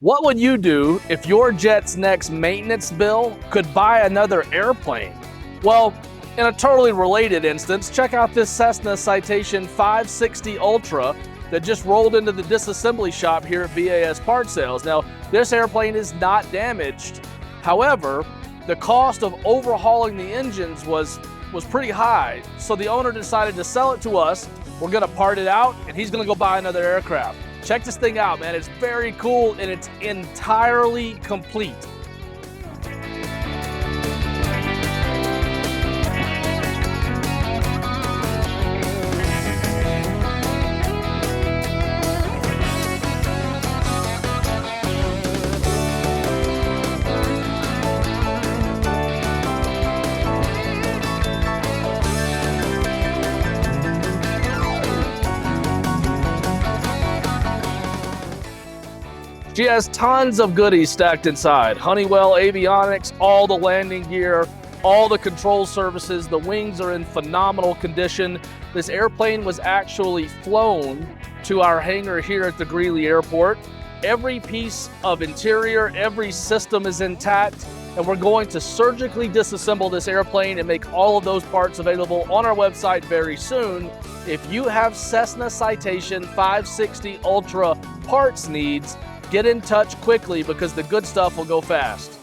What would you do if your jet's next maintenance bill could buy another airplane? Well, in a totally related instance, check out this Cessna Citation 560 Ultra that just rolled into the disassembly shop here at VAS Part Sales. Now, this airplane is not damaged. However, the cost of overhauling the engines was pretty high. So the owner decided to sell it to us. We're gonna part it out and he's gonna go buy another aircraft. Check this thing out, man. It's very cool and it's entirely complete. She has tons of goodies stacked inside. Honeywell, avionics, all the landing gear, all the control services. The wings are in phenomenal condition. This airplane was actually flown to our hangar here at the Greeley Airport. Every piece of interior, every system is intact, and we're going to surgically disassemble this airplane and make all of those parts available on our website very soon. If you have Cessna Citation 560 Ultra parts needs, get in touch quickly because the good stuff will go fast.